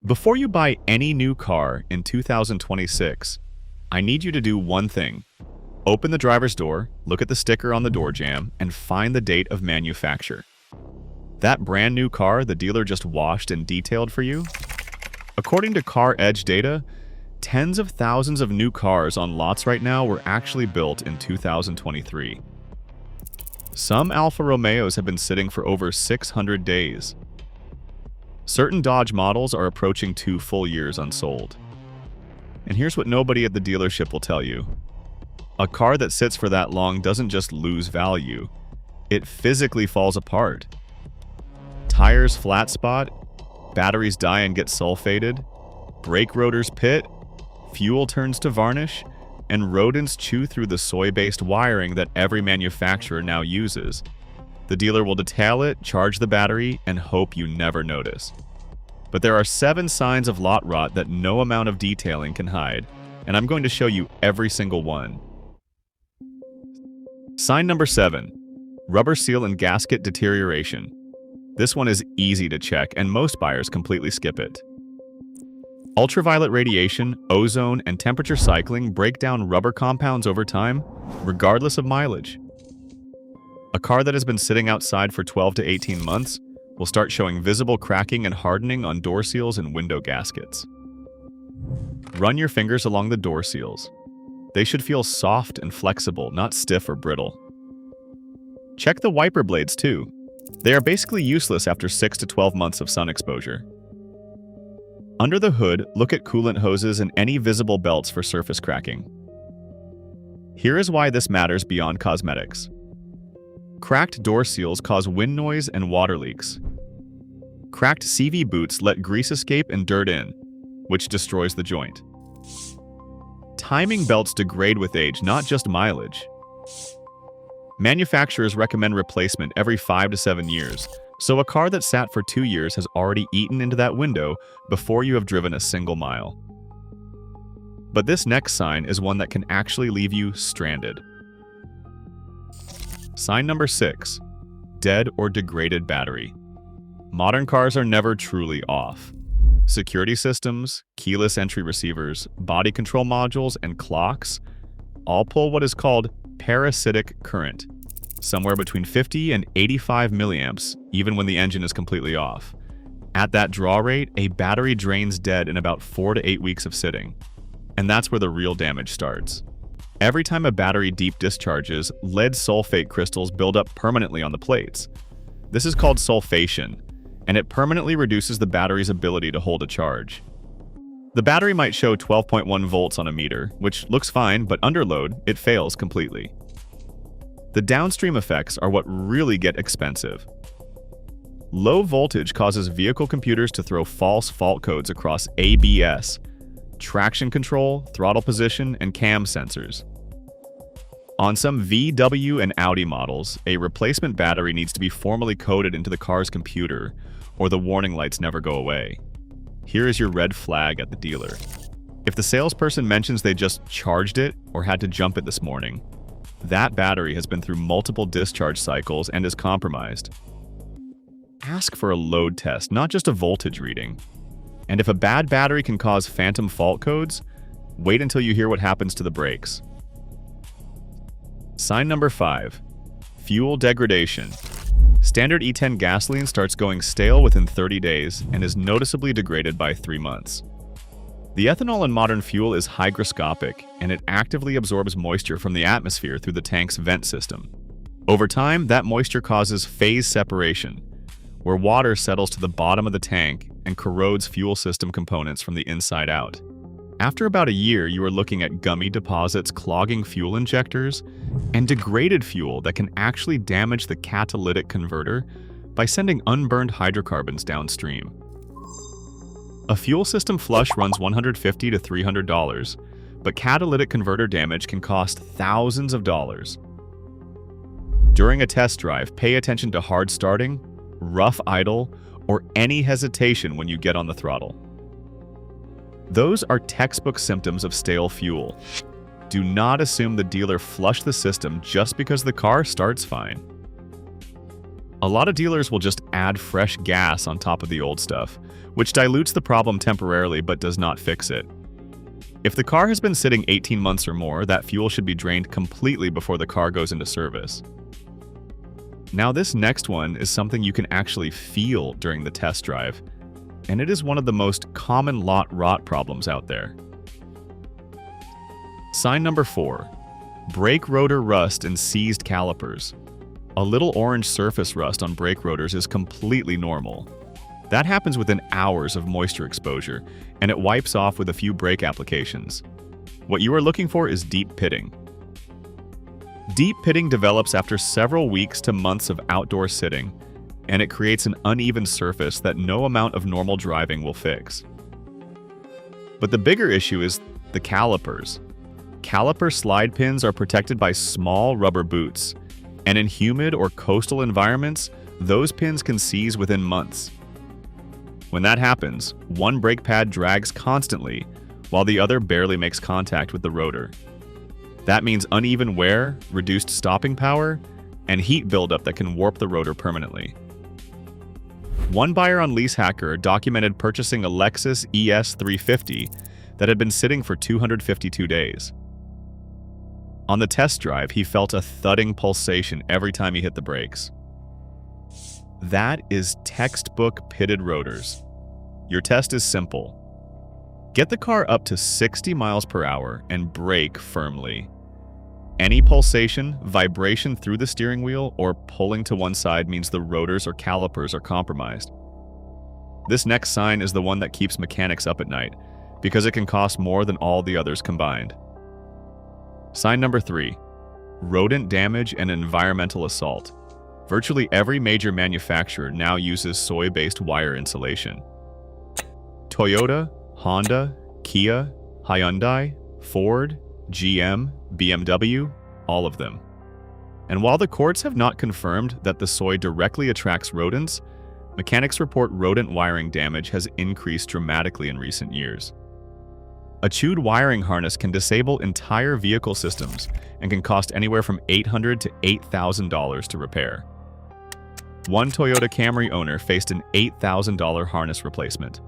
Before you buy any new car in 2026, I need you to do one thing. Open the driver's door, look at the sticker on the door jamb, and find the date of manufacture. That brand new car the dealer just washed and detailed for you? According to Car Edge data, tens of thousands of new cars on lots right now were actually built in 2023. Some Alfa Romeos have been sitting for over 600 days. Certain Dodge models are approaching 2 full years unsold. And here's what nobody at the dealership will tell you. A car that sits for that long doesn't just lose value, it physically falls apart. Tires flat spot, batteries die and get sulfated, brake rotors pit, fuel turns to varnish, and rodents chew through the soy-based wiring that every manufacturer now uses. The dealer will detail it, charge the battery, and hope you never notice. But there are 7 signs of lot rot that no amount of detailing can hide, and I'm going to show you every single one. Sign number 7. Rubber seal and gasket deterioration. This one is easy to check, and most buyers completely skip it. Ultraviolet radiation, ozone, and temperature cycling break down rubber compounds over time, regardless of mileage. A car that has been sitting outside for 12 to 18 months will start showing visible cracking and hardening on door seals and window gaskets. Run your fingers along the door seals. They should feel soft and flexible, not stiff or brittle. Check the wiper blades too. They are basically useless after 6 to 12 months of sun exposure. Under the hood, look at coolant hoses and any visible belts for surface cracking. Here is why this matters beyond cosmetics. Cracked door seals cause wind noise and water leaks. Cracked CV boots let grease escape and dirt in, which destroys the joint. Timing belts degrade with age, not just mileage. Manufacturers recommend replacement every 5 to 7 years, so a car that sat for 2 years has already eaten into that window before you have driven a single mile. But this next sign is one that can actually leave you stranded. Sign number 6. Dead or degraded battery. Modern cars are never truly off. Security systems, keyless entry receivers, body control modules, and clocks all pull what is called parasitic current, somewhere between 50 and 85 milliamps, even when the engine is completely off. At that draw rate, a battery drains dead in about 4 to 8 weeks of sitting. And that's where the real damage starts. Every time a battery deep discharges, lead sulfate crystals build up permanently on the plates. This is called sulfation, and it permanently reduces the battery's ability to hold a charge. The battery might show 12.1 volts on a meter, which looks fine, but under load, it fails completely. The downstream effects are what really get expensive. Low voltage causes vehicle computers to throw false fault codes across ABS, traction control, throttle position, and cam sensors. On some VW and Audi models, a replacement battery needs to be formally coded into the car's computer, or the warning lights never go away. Here is your red flag at the dealer. If the salesperson mentions they just charged it or had to jump it this morning, that battery has been through multiple discharge cycles and is compromised. Ask for a load test, not just a voltage reading. And if a bad battery can cause phantom fault codes, wait until you hear what happens to the brakes. Sign number 5. Fuel degradation. Standard E10 gasoline starts going stale within 30 days and is noticeably degraded by 3 months. The ethanol in modern fuel is hygroscopic, and it actively absorbs moisture from the atmosphere through the tank's vent system. Over time, that moisture causes phase separation, where water settles to the bottom of the tank and corrodes fuel system components from the inside out. After about a year, you are looking at gummy deposits clogging fuel injectors and degraded fuel that can actually damage the catalytic converter by sending unburned hydrocarbons downstream. A fuel system flush runs $150 to $300, but catalytic converter damage can cost thousands of dollars. During a test drive, pay attention to hard starting, rough idle, or any hesitation when you get on the throttle. Those are textbook symptoms of stale fuel. Do not assume the dealer flushed the system just because the car starts fine. A lot of dealers will just add fresh gas on top of the old stuff, which dilutes the problem temporarily but does not fix it. If the car has been sitting 18 months or more, that fuel should be drained completely before the car goes into service. Now this next one is something you can actually feel during the test drive, and it is one of the most common lot rot problems out there. Sign number 4. Brake rotor rust and seized calipers. A little orange surface rust on brake rotors is completely normal. That happens within hours of moisture exposure, and it wipes off with a few brake applications. What you are looking for is deep pitting. Deep pitting develops after several weeks to months of outdoor sitting, and it creates an uneven surface that no amount of normal driving will fix. But the bigger issue is the calipers. Caliper slide pins are protected by small rubber boots, and in humid or coastal environments, those pins can seize within months. When that happens, one brake pad drags constantly, while the other barely makes contact with the rotor. That means uneven wear, reduced stopping power, and heat buildup that can warp the rotor permanently. One buyer on LeaseHacker documented purchasing a Lexus ES 350 that had been sitting for 252 days. On the test drive, he felt a thudding pulsation every time he hit the brakes. That is textbook pitted rotors. Your test is simple. Get the car up to 60 miles per hour and brake firmly. Any pulsation, vibration through the steering wheel, or pulling to one side means the rotors or calipers are compromised. This next sign is the one that keeps mechanics up at night, because it can cost more than all the others combined. Sign number 3. Rodent damage and environmental assault. Virtually every major manufacturer now uses soy-based wire insulation. Toyota, Honda, Kia, Hyundai, Ford, GM, BMW, all of them. And while the courts have not confirmed that the soy directly attracts rodents, mechanics report rodent wiring damage has increased dramatically in recent years. A chewed wiring harness can disable entire vehicle systems and can cost anywhere from $800 to $8,000 to repair. One Toyota Camry owner faced an $8,000 harness replacement.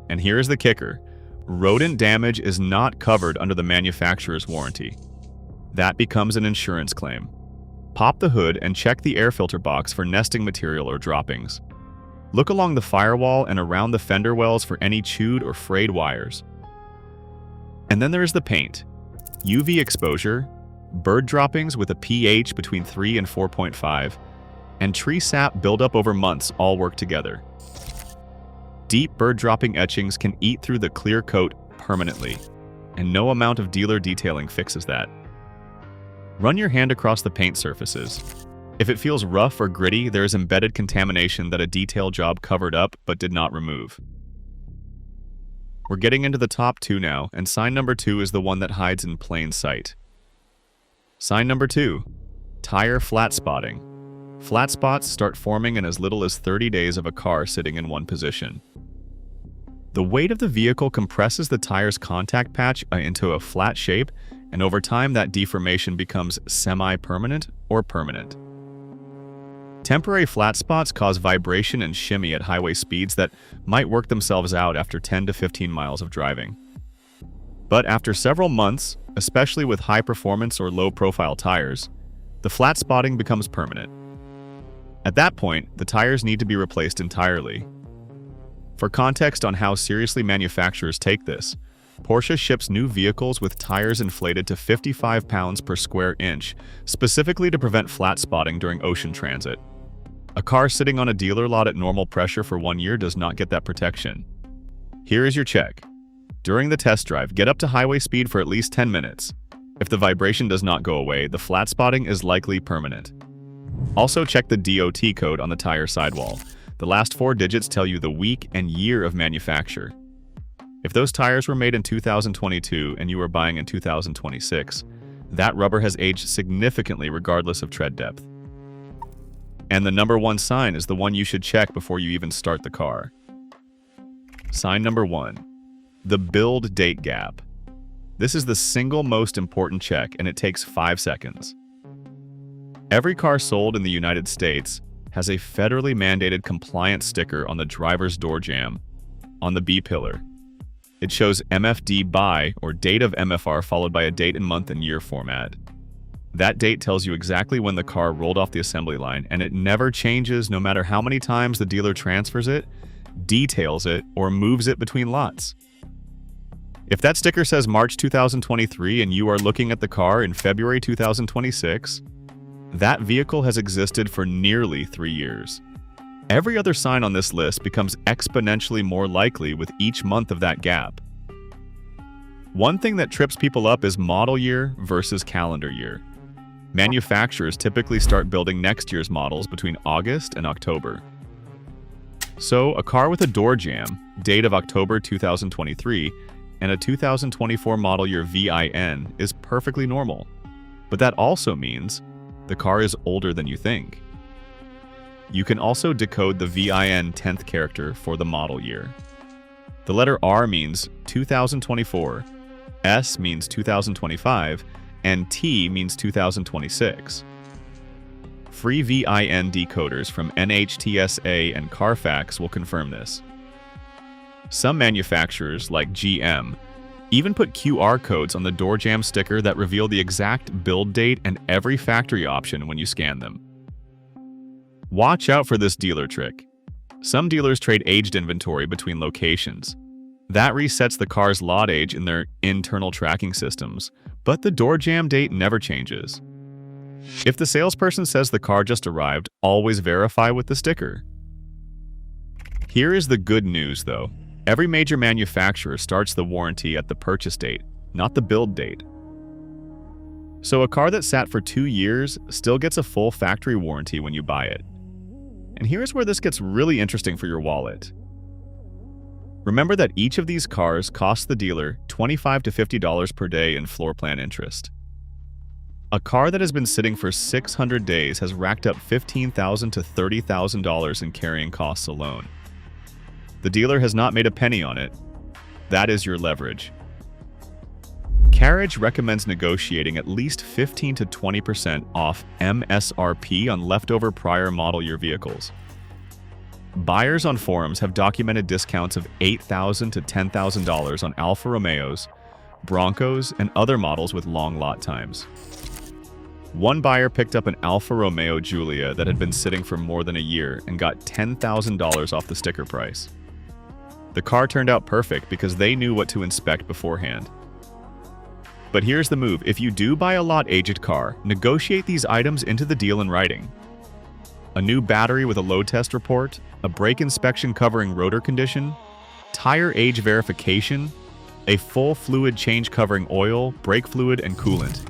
And here's the kicker. Rodent damage is not covered under the manufacturer's warranty. That becomes an insurance claim. Pop the hood and check the air filter box for nesting material or droppings. Look along the firewall and around the fender wells for any chewed or frayed wires. And then there is the paint. UV exposure, bird droppings with a pH between 3 and 4.5, and tree sap buildup over months all work together. Deep bird dropping etchings can eat through the clear coat permanently, and no amount of dealer detailing fixes that. Run your hand across the paint surfaces. If it feels rough or gritty, there is embedded contamination that a detail job covered up but did not remove. We're getting into the top 2 now, and sign number 2 is the one that hides in plain sight. Sign number 2. Tire flat spotting. Flat spots start forming in as little as 30 days of a car sitting in one position. The weight of the vehicle compresses the tire's contact patch into a flat shape, and over time that deformation becomes semi-permanent or permanent. Temporary flat spots cause vibration and shimmy at highway speeds that might work themselves out after 10 to 15 miles of driving. But after several months, especially with high-performance or low-profile tires, the flat spotting becomes permanent. At that point, the tires need to be replaced entirely. For context on how seriously manufacturers take this, Porsche ships new vehicles with tires inflated to 55 pounds per square inch, specifically to prevent flat spotting during ocean transit. A car sitting on a dealer lot at normal pressure for 1 year does not get that protection. Here is your check. During the test drive, get up to highway speed for at least 10 minutes. If the vibration does not go away, the flat spotting is likely permanent. Also check the DOT code on the tire sidewall. The last 4 digits tell you the week and year of manufacture. If those tires were made in 2022 and you are buying in 2026, that rubber has aged significantly regardless of tread depth. And the number 1 sign is the one you should check before you even start the car. Sign number 1. The build date gap. This is the single most important check, and it takes 5 seconds. Every car sold in the United States has a federally mandated compliance sticker on the driver's door jamb on the B pillar. It shows MFD by, or date of MFR, followed by a date and month and year format. That date tells you exactly when the car rolled off the assembly line, and it never changes no matter how many times the dealer transfers it, details it, or moves it between lots. If that sticker says March 2023 and you are looking at the car in February 2026, that vehicle has existed for nearly 3 years. Every other sign on this list becomes exponentially more likely with each month of that gap. One thing that trips people up is model year versus calendar year. Manufacturers typically start building next year's models between August and October. So, a car with a door jamb, date of October 2023, and a 2024 model year VIN is perfectly normal. But that also means the car is older than you think. You can also decode the VIN 10th character for the model year. The letter R means 2024, S means 2025, and T means 2026. Free VIN decoders from NHTSA and Carfax will confirm this. Some manufacturers, like GM, even put QR codes on the door jamb sticker that reveal the exact build date and every factory option when you scan them. Watch out for this dealer trick. Some dealers trade aged inventory between locations. That resets the car's lot age in their internal tracking systems, but the door jamb date never changes. If the salesperson says the car just arrived, always verify with the sticker. Here is the good news, though. Every major manufacturer starts the warranty at the purchase date, not the build date. So a car that sat for 2 years still gets a full factory warranty when you buy it. And here's where this gets really interesting for your wallet. Remember that each of these cars costs the dealer $25 to $50 per day in floor plan interest. A car that has been sitting for 600 days has racked up $15,000 to $30,000 in carrying costs alone. The dealer has not made a penny on it. That is your leverage. Carriage recommends negotiating at least 15 to 20% off MSRP on leftover prior model year vehicles. Buyers on forums have documented discounts of $8,000 to $10,000 on Alfa Romeos, Broncos, and other models with long lot times. One buyer picked up an Alfa Romeo Giulia that had been sitting for more than a year and got $10,000 off the sticker price. The car turned out perfect because they knew what to inspect beforehand. But here's the move. If you do buy a lot-aged car, negotiate these items into the deal in writing. A new battery with a load test report, a brake inspection covering rotor condition, tire age verification, a full fluid change covering oil, brake fluid, and coolant,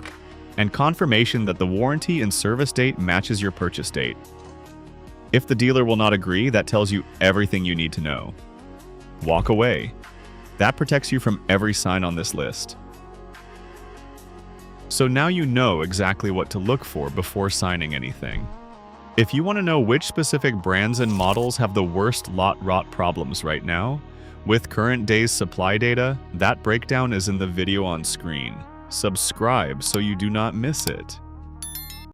and confirmation that the warranty and service date matches your purchase date. If the dealer will not agree, that tells you everything you need to know. Walk away. That protects you from every sign on this list. So now you know exactly what to look for before signing anything. If you want to know which specific brands and models have the worst lot rot problems right now, with current day's supply data, that breakdown is in the video on screen. Subscribe so you do not miss it.